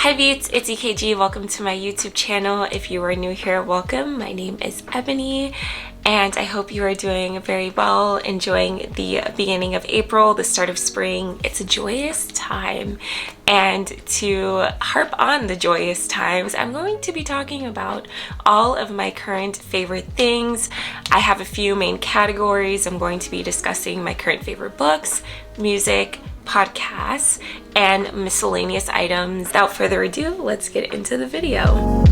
Hi Beats, it's EKG. Welcome to my YouTube channel. If you are new here, welcome. My name is Ebony and I hope you are doing very well, enjoying the beginning of April, the start of spring. It's a joyous time, and to harp on the joyous times, I'm going to be talking about all of my current favorite things. I have a few main categories. I'm going to be discussing my current favorite books, music, podcasts, and miscellaneous items. Without further ado, let's get into the video.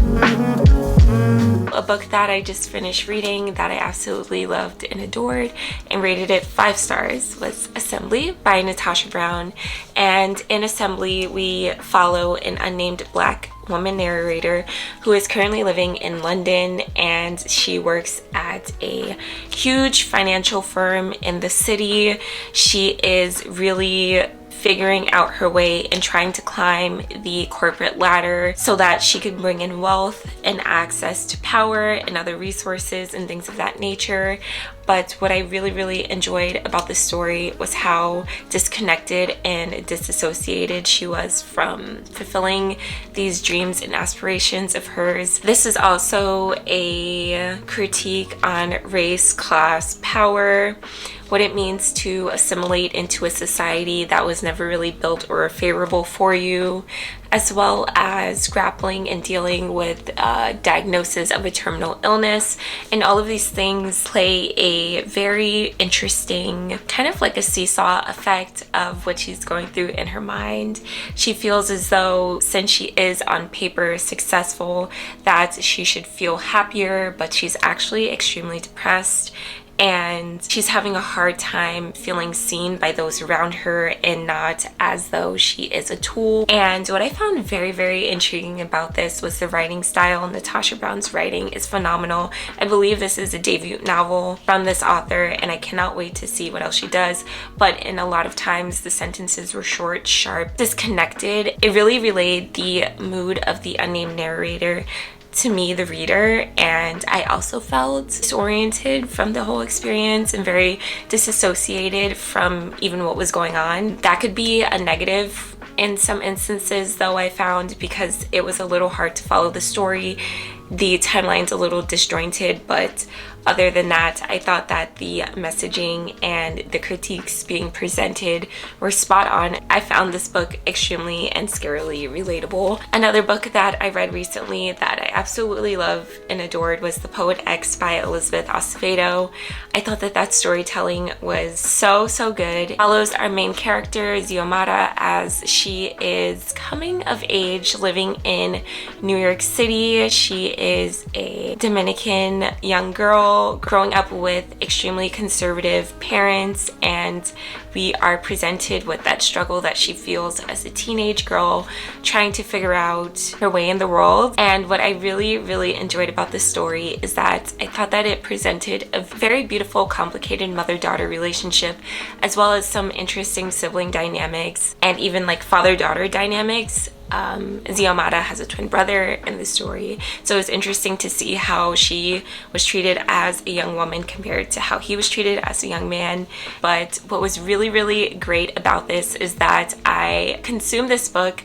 A book that I just finished reading that I absolutely loved and adored and rated it 5 stars was Assembly by Natasha Brown. And in Assembly, we follow an unnamed Black woman narrator who is currently living in London, and she works at a huge financial firm in the city. She is really figuring out her way and trying to climb the corporate ladder so that she could bring in wealth and access to power and other resources and things of that nature. But what I really enjoyed about the story was how disconnected and disassociated she was from fulfilling these dreams and aspirations of hers. This is also a critique on race, class, power, what it means to assimilate into a society that was never really built or favorable for you, as well as grappling and dealing with diagnosis of a terminal illness. And all of these things play a very interesting, kind of like a seesaw effect of what she's going through in her mind. She feels as though, since she is on paper successful, that she should feel happier, but she's actually extremely depressed. And she's having a hard time feeling seen by those around her and not as though she is a tool. And what I found very intriguing about this was the writing style. Natasha Brown's writing is phenomenal. I believe this is a debut novel from this author, and I cannot wait to see what else she does. But in a lot of times the sentences were short, sharp, disconnected. It really relayed the mood of the unnamed narrator to me, the reader, and I also felt disoriented from the whole experience and very disassociated from even what was going on. That could be a negative in some instances, though, I found, because it was a little hard to follow the story. The timeline's a little disjointed, but other than that, I thought that the messaging and the critiques being presented were spot on. I found this book extremely and scarily relatable. Another book that I read recently that I absolutely love and adored was The Poet X by Elizabeth Acevedo. I thought that storytelling was so good. It follows our main character, Xiomara, as she is coming of age living in New York City. She is a Dominican young girl growing up with extremely conservative parents, and we are presented with that struggle that she feels as a teenage girl trying to figure out her way in the world. And what I really enjoyed about this story is that I thought that it presented a very beautiful, complicated mother-daughter relationship, as well as some interesting sibling dynamics and even like father-daughter dynamics. Xiomara has a twin brother in the story, so it's interesting to see how she was treated as a young woman compared to how he was treated as a young man. But what was really great about this is that I consumed this book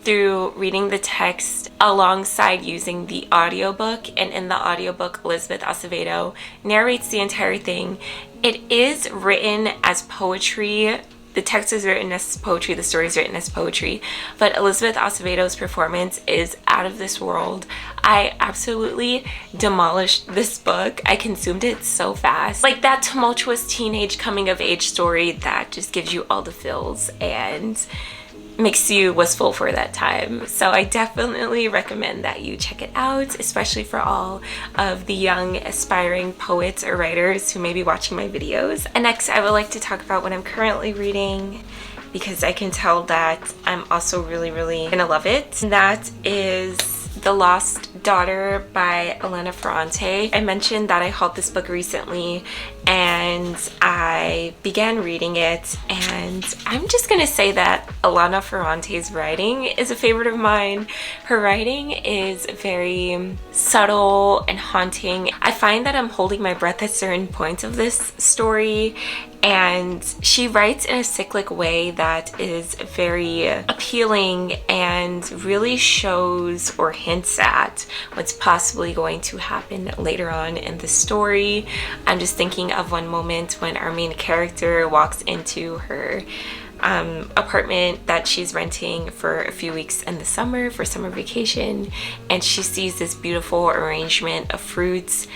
through reading the text alongside using the audiobook, and in the audiobook, Elizabeth Acevedo narrates the entire thing. It is written as poetry. The text is written as poetry, the story is written as poetry, but Elizabeth Acevedo's performance is out of this world. I absolutely demolished this book. I consumed it so fast. Like that tumultuous teenage coming of age story that just gives you all the feels and makes you wistful for that time. So I definitely recommend that you check it out, especially for all of the young aspiring poets or writers who may be watching my videos. And next, I would like to talk about what I'm currently reading, because I can tell that I'm also really gonna love it. And that is The Lost Daughter by Elena Ferrante. I mentioned that I hauled this book recently, and I began reading it, and I'm just gonna say that Elena Ferrante's writing is a favorite of mine. Her writing is very subtle and haunting. I find that I'm holding my breath at certain points of this story, and she writes in a cyclic way that is very appealing and really shows or hints at what's possibly going to happen later on in the story. I'm just thinking of one moment when our main character walks into her apartment that she's renting for a few weeks in the summer for summer vacation, and she sees this beautiful arrangement of fruits,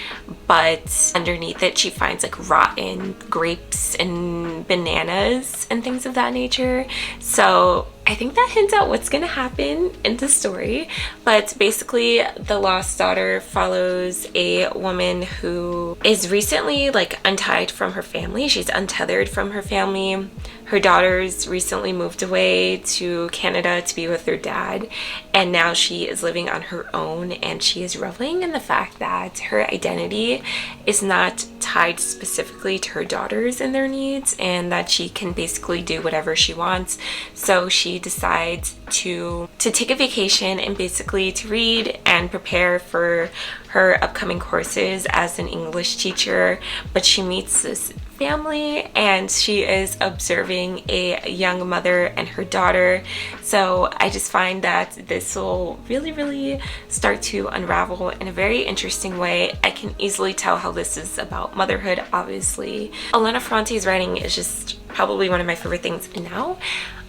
but underneath it she finds like rotten grapes and bananas and things of that nature. So I think that hints at what's gonna happen in the story. But basically, The Lost Daughter follows a woman who is recently like untied from her family. She's untethered from her family. Her daughters recently moved away to Canada to be with their dad, and now she is living on her own, and she is reveling in the fact that her identity is not tied specifically to her daughters and their needs, and that she can basically do whatever she wants. So she decides to take a vacation and basically to read and prepare for her upcoming courses as an English teacher. But she meets this family, and she is observing a young mother and her daughter. So I just find that this will really start to unravel in a very interesting way. I can easily tell how this is about motherhood, obviously. Elena Ferrante's writing is just probably one of my favorite things now.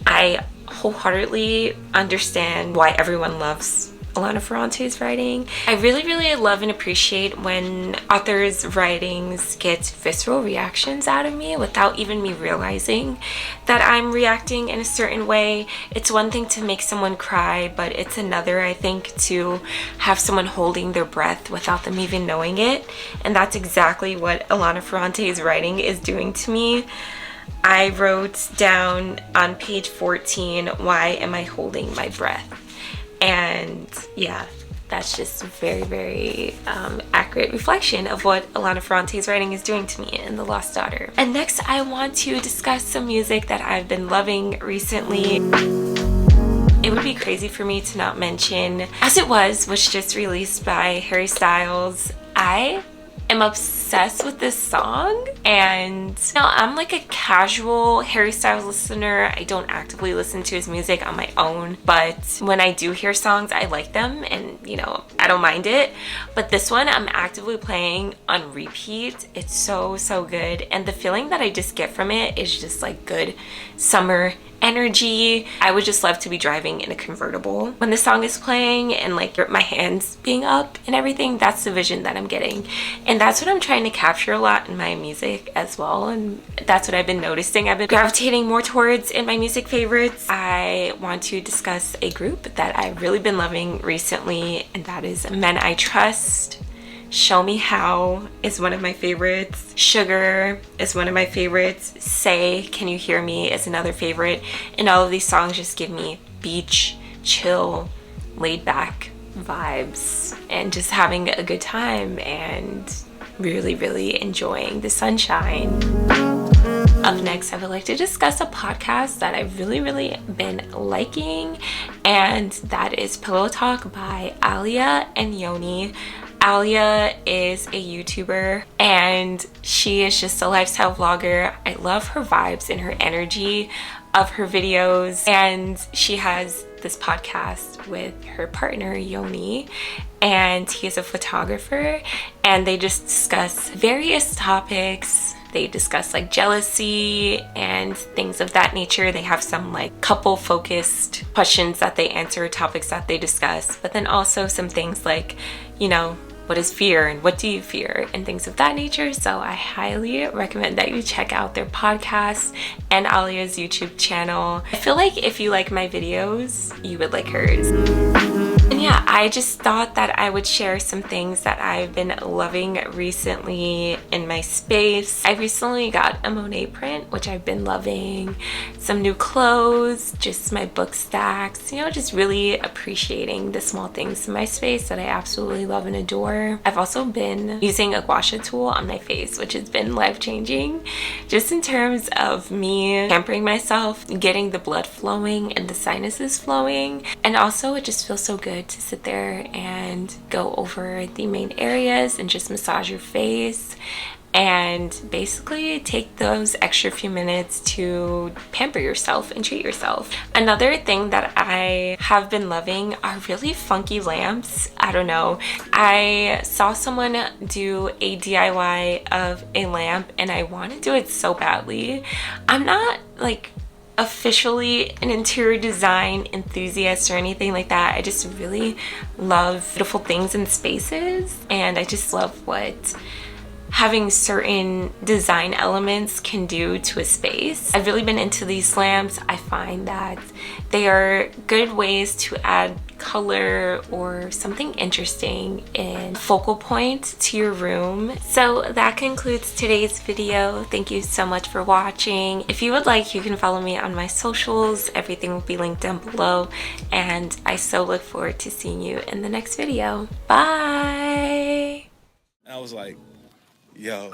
I wholeheartedly understand why everyone loves Elena Ferrante's writing. I really love and appreciate when authors' writings get visceral reactions out of me without even me realizing that I'm reacting in a certain way. It's one thing to make someone cry, but it's another, I think, to have someone holding their breath without them even knowing it. And that's exactly what Elena Ferrante's writing is doing to me. I wrote down on page 14, "Why am I holding my breath?" And yeah, that's just a very accurate reflection of what Elena Ferrante's writing is doing to me in The Lost Daughter. And next, I want to discuss some music that I've been loving recently. It would be crazy for me to not mention As It Was, which just released by Harry Styles. I am obsessed with this song, and now I'm like a casual Harry Styles listener. I don't actively listen to his music on my own, but when I do hear songs, I like them, and you know, I don't mind it. But this one I'm actively playing on repeat. It's so good, and the feeling that I just get from it is just like good summer energy. I would just love to be driving in a convertible when the song is playing, and like my hands being up and everything. That's the vision that I'm getting, and that's what I'm trying to capture a lot in my music as well. And that's what I've been noticing I've been gravitating more towards in my music favorites. I want to discuss a group that I've really been loving recently, and that is Men I Trust. Show Me How is one of my favorites. Sugar is one of my favorites. Say, Can You Hear Me is another favorite. And all of these songs just give me beach, chill, laid back vibes, and just having a good time and really enjoying the sunshine. Up next, I would like to discuss a podcast that I've really been liking, and that is Pillow Talk by Alia and Yoni. Alia is a YouTuber, and she is just a lifestyle vlogger. I love her vibes and her energy of her videos, and she has this podcast with her partner Yoni, and he is a photographer, and they just discuss various topics. They discuss like jealousy and things of that nature. They have some like couple focused questions that they answer, topics that they discuss, but then also some things like, you know, what is fear and what do you fear and things of that nature. So I highly recommend that you check out their podcast and Alia's YouTube channel. I feel like if you like my videos, you would like hers. And yeah, I just thought that I would share some things that I've been loving recently in my space. I recently got a Monet print, which I've been loving, some new clothes, just my book stacks, you know, just really appreciating the small things in my space that I absolutely love and adore. I've also been using a gua sha tool on my face, which has been life-changing, just in terms of me pampering myself, getting the blood flowing and the sinuses flowing. And also it just feels so good to sit there and go over the main areas and just massage your face and basically take those extra few minutes to pamper yourself and treat yourself. Another thing that I have been loving are really funky lamps. I don't know. I saw someone do a DIY of a lamp and I want to do it so badly. I'm not like officially an interior design enthusiast or anything like that. I just really love beautiful things in spaces, and I just love what having certain design elements can do to a space. I've really been into these lamps. I find that they are good ways to add color or something interesting in focal point to your room. So that concludes today's video. Thank you so much for watching. If you would like, you can follow me on my socials. Everything will be linked down below, and I so look forward to seeing you in the next video. Bye. I was like, yo.